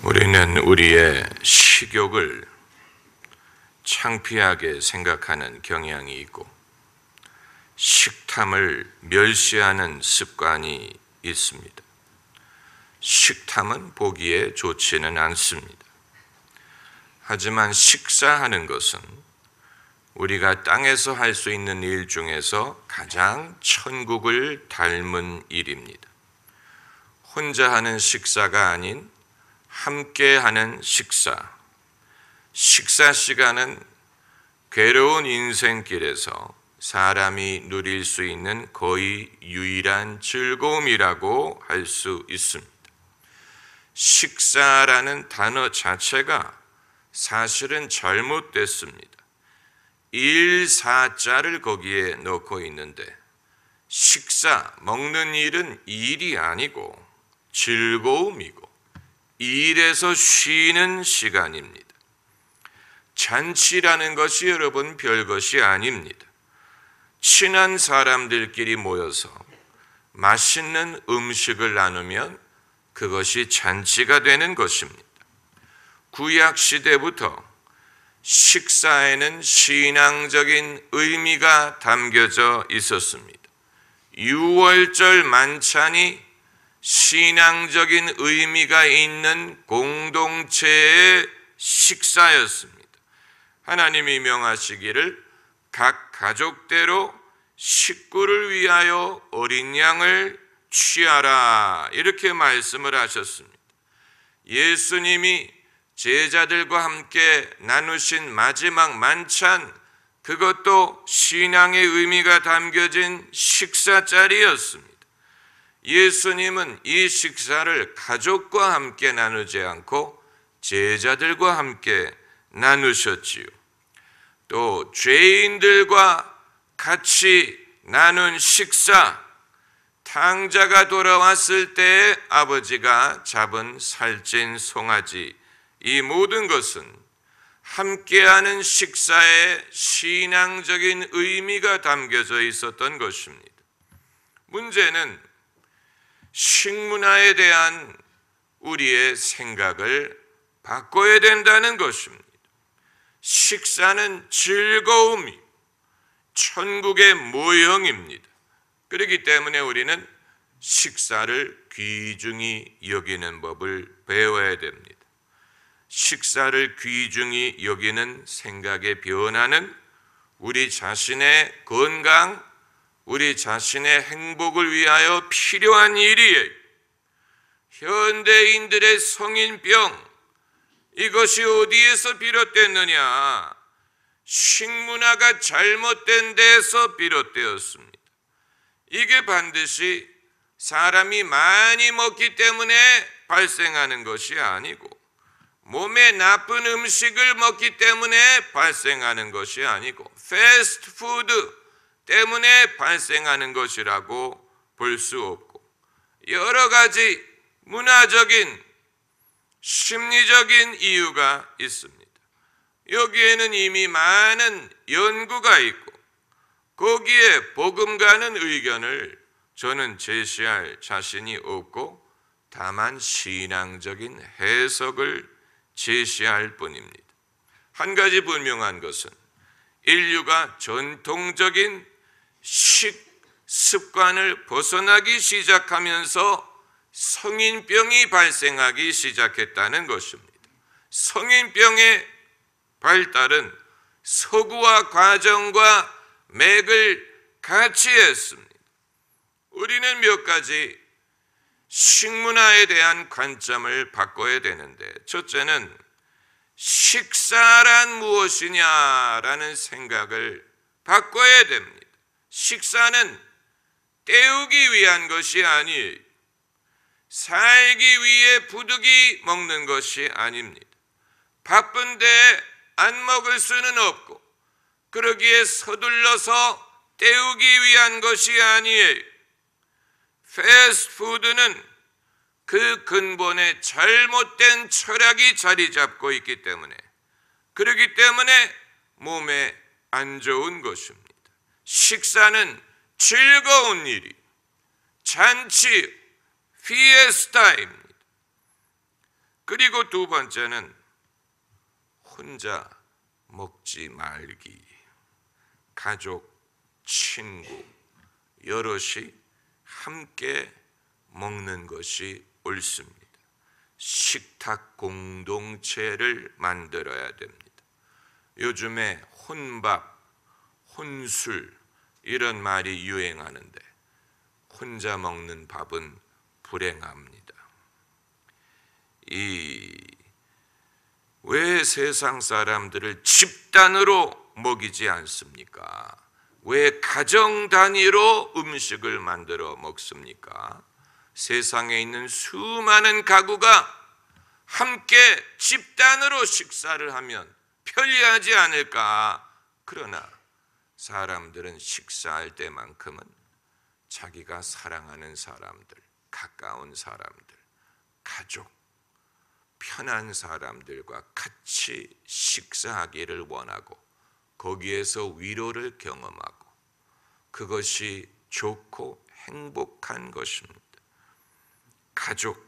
우리는 우리의 식욕을 창피하게 생각하는 경향이 있고 식탐을 멸시하는 습관이 있습니다. 식탐은 보기에 좋지는 않습니다. 하지만 식사하는 것은 우리가 땅에서 할 수 있는 일 중에서 가장 천국을 닮은 일입니다. 혼자 하는 식사가 아닌 함께 하는 식사 시간은 괴로운 인생길에서 사람이 누릴 수 있는 거의 유일한 즐거움이라고 할 수 있습니다. 식사라는 단어 자체가 사실은 잘못됐습니다. 일사자를 거기에 넣고 있는데 먹는 일은 일이 아니고 즐거움이고 일에서 쉬는 시간입니다. 잔치라는 것이 여러분 별것이 아닙니다. 친한 사람들끼리 모여서 맛있는 음식을 나누면 그것이 잔치가 되는 것입니다. 구약 시대부터 식사에는 신앙적인 의미가 담겨져 있었습니다. 유월절 만찬이 신앙적인 의미가 있는 공동체의 식사였습니다. 하나님이 명하시기를 각 가족대로 식구를 위하여 어린 양을 취하라 이렇게 말씀을 하셨습니다. 예수님이 제자들과 함께 나누신 마지막 만찬, 그것도 신앙의 의미가 담겨진 식사 자리였습니다. 예수님은 이 식사를 가족과 함께 나누지 않고 제자들과 함께 나누셨지요. 또 죄인들과 같이 나눈 식사, 탕자가 돌아왔을 때 아버지가 잡은 살찐 송아지, 이 모든 것은 함께하는 식사에 신앙적인 의미가 담겨져 있었던 것입니다. 문제는 식문화에 대한 우리의 생각을 바꿔야 된다는 것입니다. 식사는 즐거움이 천국의 모형입니다. 그렇기 때문에 우리는 식사를 귀중히 여기는 법을 배워야 됩니다. 식사를 귀중히 여기는 생각의 변화는 우리 자신의 건강, 우리 자신의 행복을 위하여 필요한 일이에요. 현대인들의 성인병, 이것이 어디에서 비롯됐느냐? 식문화가 잘못된 데에서 비롯되었습니다. 이게 반드시 사람이 많이 먹기 때문에 발생하는 것이 아니고 몸에 나쁜 음식을 먹기 때문에 발생하는 것이 아니고 패스트푸드 때문에 발생하는 것이라고 볼 수 없고 여러 가지 문화적인 심리적인 이유가 있습니다. 여기에는 이미 많은 연구가 있고 거기에 복음가는 의견을 저는 제시할 자신이 없고 다만 신앙적인 해석을 제시할 뿐입니다. 한 가지 분명한 것은 인류가 전통적인 식습관을 벗어나기 시작하면서 성인병이 발생하기 시작했다는 것입니다. 성인병의 발달은 서구화 과정과 맥을 같이 했습니다. 우리는 몇 가지 식문화에 대한 관점을 바꿔야 되는데, 첫째는 식사란 무엇이냐라는 생각을 바꿔야 됩니다. 식사는 때우기 위한 것이 아니에요. 살기 위해 부득이 먹는 것이 아닙니다. 바쁜데 안 먹을 수는 없고 그러기에 서둘러서 때우기 위한 것이 아니에요. 패스트푸드는 그 근본에 잘못된 철학이 자리 잡고 있기 때문에 그렇기 때문에 몸에 안 좋은 것입니다. 식사는 즐거운 일이 잔치, 피에스타입니다. 그리고 두 번째는 혼자 먹지 말기. 가족, 친구, 여럿이 함께 먹는 것이 옳습니다. 식탁 공동체를 만들어야 됩니다. 요즘에 혼밥, 혼술 이런 말이 유행하는데 혼자 먹는 밥은 불행합니다. 왜 세상 사람들을 집단으로 먹이지 않습니까? 왜 가정 단위로 음식을 만들어 먹습니까? 세상에 있는 수많은 가구가 함께 집단으로 식사를 하면 편리하지 않을까? 그러나 사람들은 식사할 때만큼은 자기가 사랑하는 사람들, 가까운 사람들, 가족, 편한 사람들과 같이 식사하기를 원하고 거기에서 위로를 경험하고 그것이 좋고 행복한 것입니다. 가족,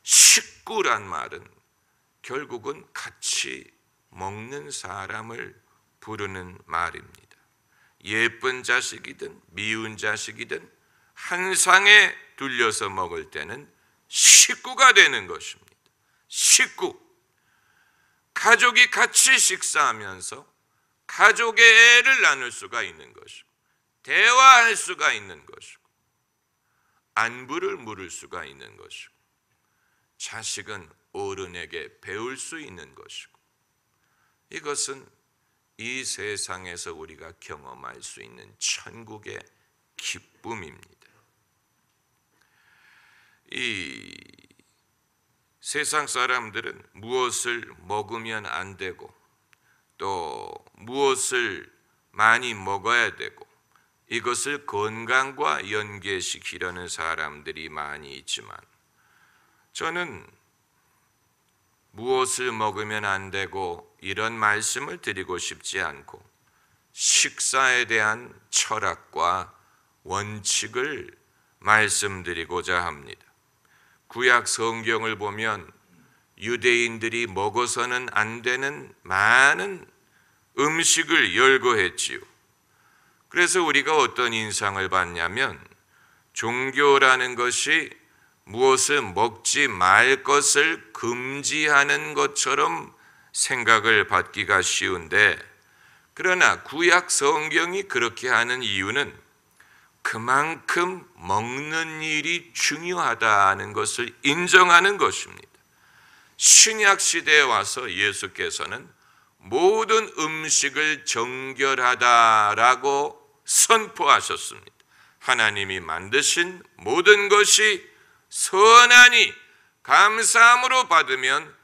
식구란 말은 결국은 같이 먹는 사람을 부르는 말입니다. 예쁜 자식이든 미운 자식이든 한 상에 둘려서 먹을 때는 식구가 되는 것입니다. 식구, 가족이 같이 식사하면서 가족의 애를 나눌 수가 있는 것이고 대화할 수가 있는 것이고 안부를 물을 수가 있는 것이고 자식은 어른에게 배울 수 있는 것이고 이것은 이 세상에서 우리가 경험할 수 있는 천국의 기쁨입니다. 이 세상 사람들은 무엇을 먹으면 안 되고 또 무엇을 많이 먹어야 되고 이것을 건강과 연계시키려는 사람들이 많이 있지만 저는 무엇을 먹으면 안 되고 이런 말씀을 드리고 싶지 않고 식사에 대한 철학과 원칙을 말씀드리고자 합니다. 구약 성경을 보면 유대인들이 먹어서는 안 되는 많은 음식을 열거했지요. 그래서 우리가 어떤 인상을 받냐면 종교라는 것이 무엇을 먹지 말 것을 금지하는 것처럼 생각을 받기가 쉬운데 그러나 구약 성경이 그렇게 하는 이유는 그만큼 먹는 일이 중요하다는 것을 인정하는 것입니다. 신약 시대에 와서 예수께서는 모든 음식을 정결하다라고 선포하셨습니다. 하나님이 만드신 모든 것이 선하니 감사함으로 받으면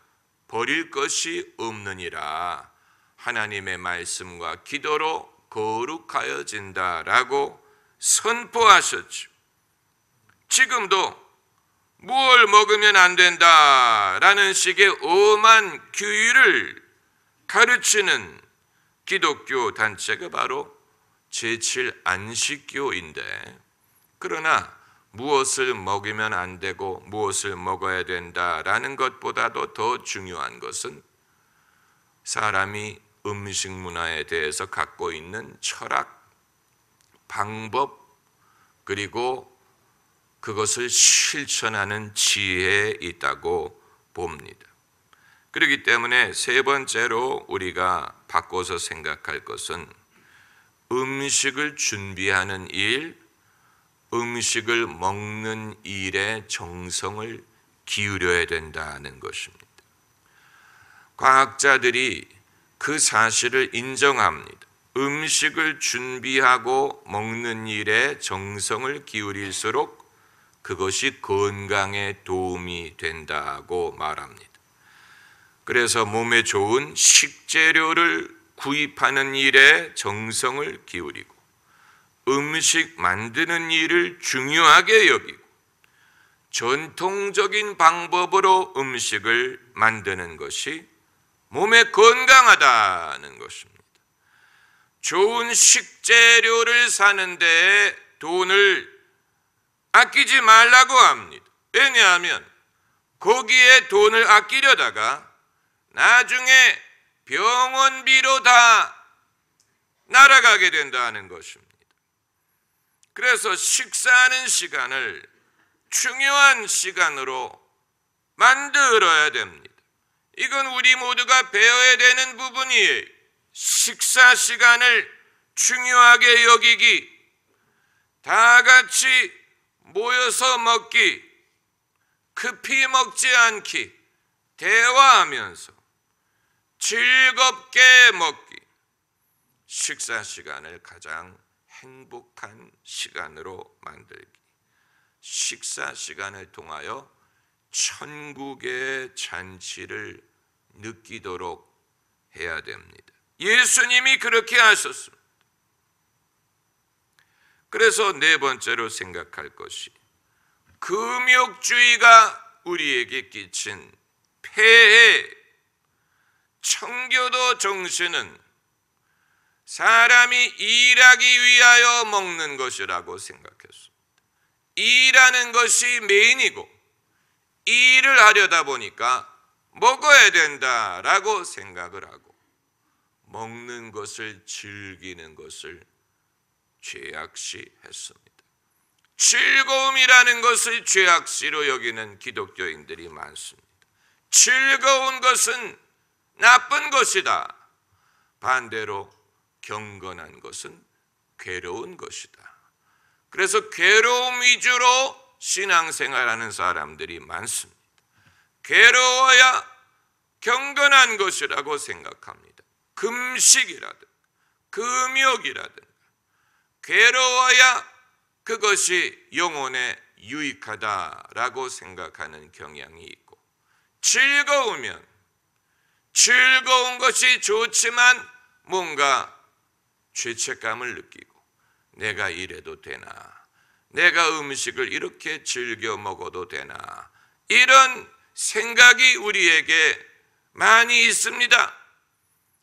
버릴 것이 없느니라. 하나님의 말씀과 기도로 거룩하여진다라고 선포하셨죠. 지금도 뭘 먹으면 안 된다라는 식의 엄한 규율을 가르치는 기독교 단체가 바로 제7안식교인데 그러나 무엇을 먹으면 안 되고 무엇을 먹어야 된다라는 것보다도 더 중요한 것은 사람이 음식 문화에 대해서 갖고 있는 철학, 방법 그리고 그것을 실천하는 지혜에 있다고 봅니다. 그렇기 때문에 세 번째로 우리가 바꿔서 생각할 것은 음식을 준비하는 일, 음식을 먹는 일에 정성을 기울여야 된다는 것입니다. 과학자들이 그 사실을 인정합니다. 음식을 준비하고 먹는 일에 정성을 기울일수록 그것이 건강에 도움이 된다고 말합니다. 그래서 몸에 좋은 식재료를 구입하는 일에 정성을 기울이고 음식 만드는 일을 중요하게 여기고 전통적인 방법으로 음식을 만드는 것이 몸에 건강하다는 것입니다. 좋은 식재료를 사는 데에 돈을 아끼지 말라고 합니다. 왜냐하면 거기에 돈을 아끼려다가 나중에 병원비로 다 날아가게 된다는 것입니다. 그래서 식사하는 시간을 중요한 시간으로 만들어야 됩니다. 이건 우리 모두가 배워야 되는 부분이에요. 식사 시간을 중요하게 여기기, 다 같이 모여서 먹기, 급히 먹지 않기, 대화하면서 즐겁게 먹기, 식사 시간을 가장 행복한 시간으로 만들기, 식사 시간을 통하여 천국의 잔치를 느끼도록 해야 됩니다. 예수님이 그렇게 하셨습니다. 그래서 네 번째로 생각할 것이 금욕주의가 우리에게 끼친 폐해, 청교도 정신은 사람이 일하기 위하여 먹는 것이라고 생각했습니다. 일하는 것이 메인이고 일을 하려다 보니까 먹어야 된다라고 생각을 하고 먹는 것을 즐기는 것을 죄악시했습니다. 즐거움이라는 것을 죄악시로 여기는 기독교인들이 많습니다. 즐거운 것은 나쁜 것이다. 반대로 경건한 것은 괴로운 것이다. 그래서 괴로움 위주로 신앙생활하는 사람들이 많습니다. 괴로워야 경건한 것이라고 생각합니다. 금식이라든 금욕이라든 괴로워야 그것이 영혼에 유익하다라고 생각하는 경향이 있고, 즐거우면 즐거운 것이 좋지만 뭔가 죄책감을 느끼고 내가 이래도 되나, 내가 음식을 이렇게 즐겨 먹어도 되나, 이런 생각이 우리에게 많이 있습니다.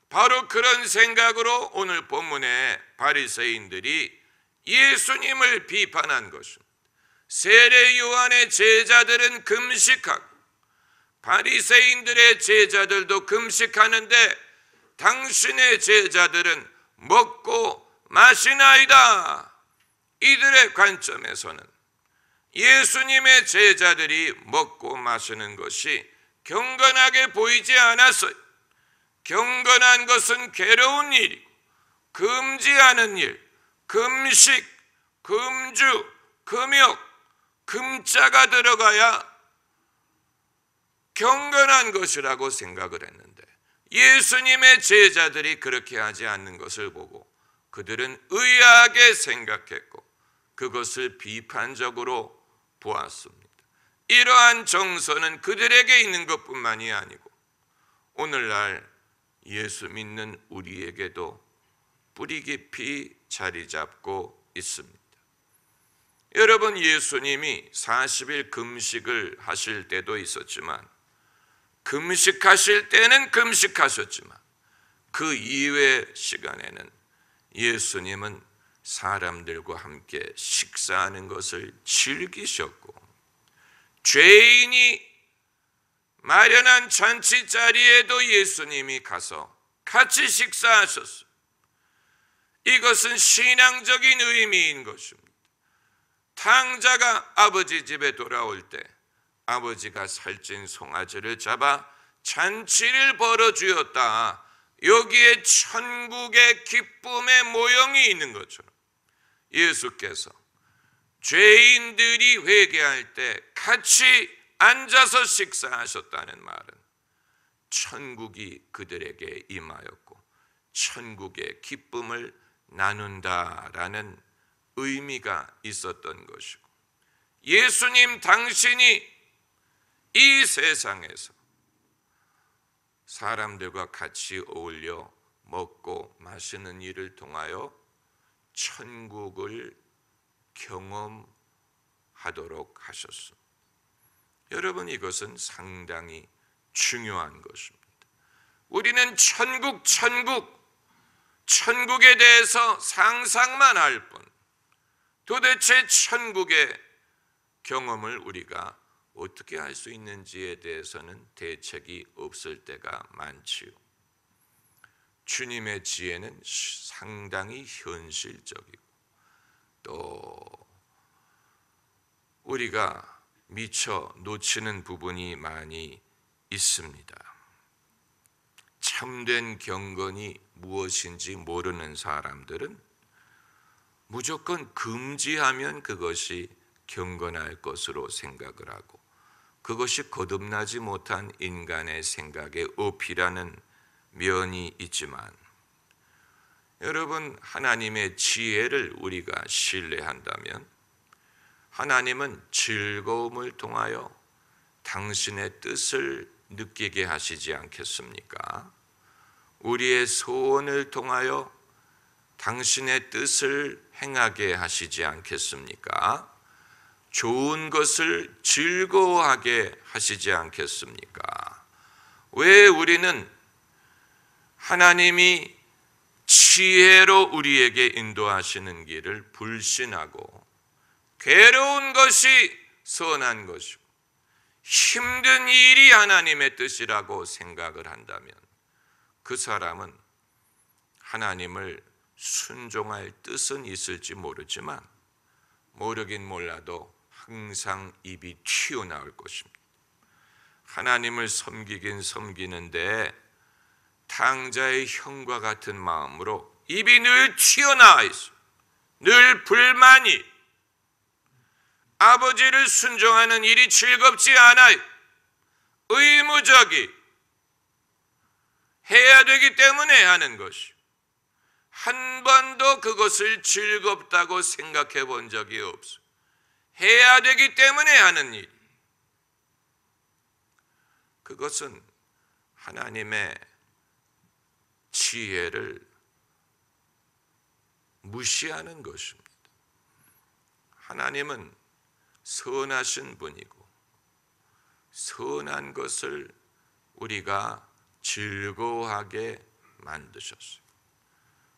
바로 그런 생각으로 오늘 본문의 바리새인들이 예수님을 비판한 것입니다. 세례 요한의 제자들은 금식하고 바리새인들의 제자들도 금식하는데 당신의 제자들은 먹고 마시나이다. 이들의 관점에서는 예수님의 제자들이 먹고 마시는 것이 경건하게 보이지 않았어요. 경건한 것은 괴로운 일이고 금지하는 일, 금식, 금주, 금욕, 금자가 들어가야 경건한 것이라고 생각을 했는데 예수님의 제자들이 그렇게 하지 않는 것을 보고 그들은 의아하게 생각했고 그것을 비판적으로 보았습니다. 이러한 정서는 그들에게 있는 것뿐만이 아니고 오늘날 예수 믿는 우리에게도 뿌리 깊이 자리 잡고 있습니다. 여러분, 예수님이 40일 금식을 하실 때도 있었지만 금식하실 때는 금식하셨지만 그 이외의 시간에는 예수님은 사람들과 함께 식사하는 것을 즐기셨고 죄인이 마련한 잔치 자리에도 예수님이 가서 같이 식사하셨어요. 이것은 신앙적인 의미인 것입니다. 탕자가 아버지 집에 돌아올 때 아버지가 살찐 송아지를 잡아 잔치를 벌어주었다. 여기에 천국의 기쁨의 모형이 있는 것처럼 예수께서 죄인들이 회개할 때 같이 앉아서 식사하셨다는 말은 천국이 그들에게 임하였고 천국의 기쁨을 나눈다라는 의미가 있었던 것이고, 예수님 당신이 이 세상에서 사람들과 같이 어울려 먹고 마시는 일을 통하여 천국을 경험하도록 하셨습니다. 여러분, 이것은 상당히 중요한 것입니다. 우리는 천국에 대해서 상상만 할 뿐 도대체 천국의 경험을 우리가 어떻게 할 수 있는지에 대해서는 대책이 없을 때가 많지요. 주님의 지혜는 상당히 현실적이고 또 우리가 미처 놓치는 부분이 많이 있습니다. 참된 경건이 무엇인지 모르는 사람들은 무조건 금지하면 그것이 경건할 것으로 생각을 하고 그것이 거듭나지 못한 인간의 생각의 어필하는 면이 있지만, 여러분, 하나님의 지혜를 우리가 신뢰한다면 하나님은 즐거움을 통하여 당신의 뜻을 느끼게 하시지 않겠습니까? 우리의 소원을 통하여 당신의 뜻을 행하게 하시지 않겠습니까? 좋은 것을 즐거워하게 하시지 않겠습니까? 왜 우리는 하나님이 지혜로 우리에게 인도하시는 길을 불신하고 괴로운 것이 선한 것이고 힘든 일이 하나님의 뜻이라고 생각을 한다면 그 사람은 하나님을 순종할 뜻은 있을지 모르지만 모르긴 몰라도 항상 입이 튀어나올 것입니다. 하나님을 섬기긴 섬기는데 탕자의 형과 같은 마음으로 입이 늘 튀어나와 있어요. 늘 불만이, 아버지를 순종하는 일이 즐겁지 않아요. 의무적이 해야 되기 때문에 하는 것이, 한 번도 그것을 즐겁다고 생각해 본 적이 없어요. 해야 되기 때문에 하는 일. 그것은 하나님의 지혜를 무시하는 것입니다. 하나님은 선하신 분이고 선한 것을 우리가 즐거워하게 만드셨어요.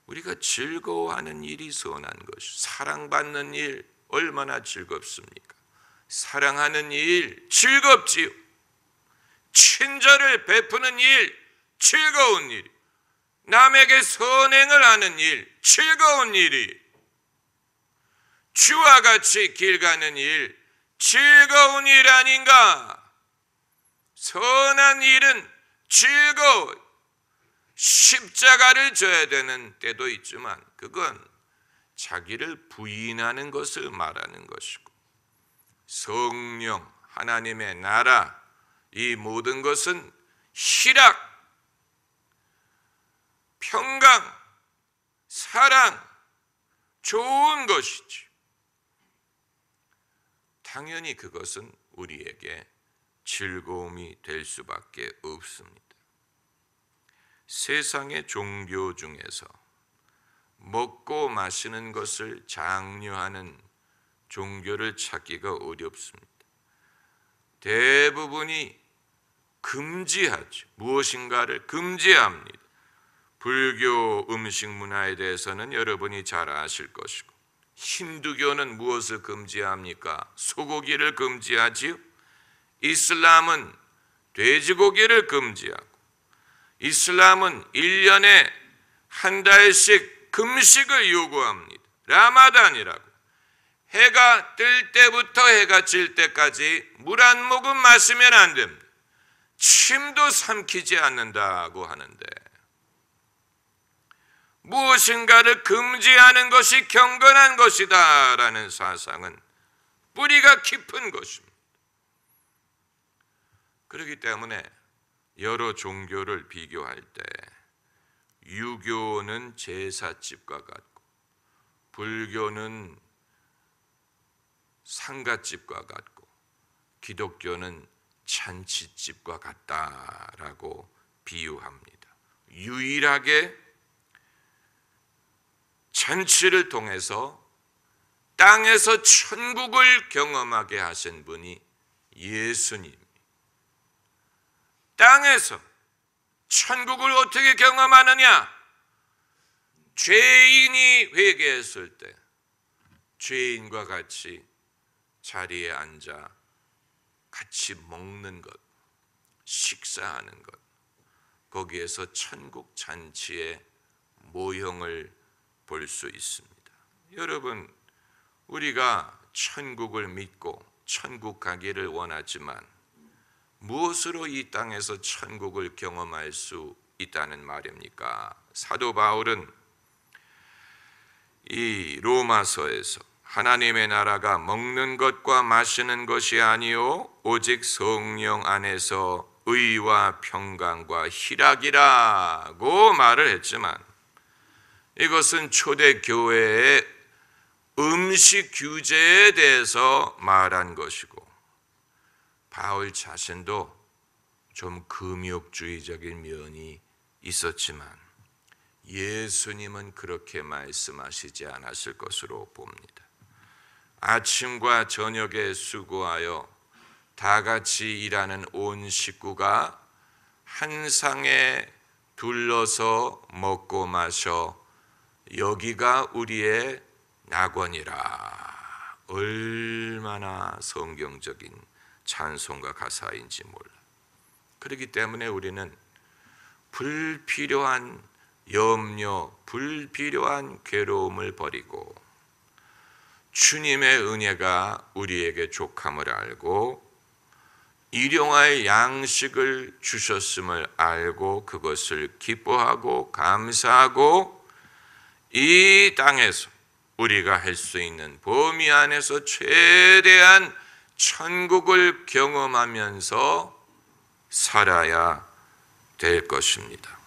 우리가 즐거워하는 일이 선한 것이, 사랑받는 일 얼마나 즐겁습니까? 사랑하는 일 즐겁지요. 친절을 베푸는 일 즐거운 일, 남에게 선행을 하는 일 즐거운 일이, 주와 같이 길 가는 일 즐거운 일 아닌가? 선한 일은 즐거워요. 십자가를 져야 되는 때도 있지만 그건 자기를 부인하는 것을 말하는 것이고, 성령, 하나님의 나라, 이 모든 것은 희락, 평강, 사랑, 좋은 것이지. 당연히 그것은 우리에게 즐거움이 될 수밖에 없습니다. 세상의 종교 중에서 먹고 마시는 것을 장려하는 종교를 찾기가 어렵습니다. 대부분이 금지하죠. 무엇인가를 금지합니다. 불교 음식 문화에 대해서는 여러분이 잘 아실 것이고, 힌두교는 무엇을 금지합니까? 소고기를 금지하지요. 이슬람은 돼지고기를 금지하고, 이슬람은 1년에 한 달씩 금식을 요구합니다. 라마단이라고. 해가 뜰 때부터 해가 질 때까지 물 한 모금 마시면 안 됩니다. 침도 삼키지 않는다고 하는데, 무엇인가를 금지하는 것이 경건한 것이다 라는 사상은 뿌리가 깊은 것입니다. 그렇기 때문에 여러 종교를 비교할 때 유교는 제사집과 같고 불교는 상갓집과 같고 기독교는 잔치집과 같다라고 비유합니다. 유일하게 잔치를 통해서 땅에서 천국을 경험하게 하신 분이 예수님. 땅에서 천국을 어떻게 경험하느냐? 죄인이 회개했을 때 죄인과 같이 자리에 앉아 같이 먹는 것, 식사하는 것, 거기에서 천국 잔치의 모형을 볼 수 있습니다. 여러분, 우리가 천국을 믿고 천국 가기를 원하지만 무엇으로 이 땅에서 천국을 경험할 수 있다는 말입니까? 사도 바울은 이 로마서에서 하나님의 나라가 먹는 것과 마시는 것이 아니요 오직 성령 안에서 의와 평강과 희락이라고 말을 했지만, 이것은 초대교회의 음식 규제에 대해서 말한 것이고, 바울 자신도 좀 금욕주의적인 면이 있었지만 예수님은 그렇게 말씀하시지 않았을 것으로 봅니다. 아침과 저녁에 수고하여 다 같이 일하는 온 식구가 한 상에 둘러서 먹고 마셔 여기가 우리의 낙원이라. 얼마나 성경적인 찬송가 가사인지 몰라. 그렇기 때문에 우리는 불필요한 염려, 불필요한 괴로움을 버리고 주님의 은혜가 우리에게 족함을 알고 일용할 양식을 주셨음을 알고 그것을 기뻐하고 감사하고 이 땅에서 우리가 할 수 있는 범위 안에서 최대한 천국을 경험하면서 살아야 될 것입니다.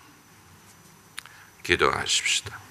기도하십시다.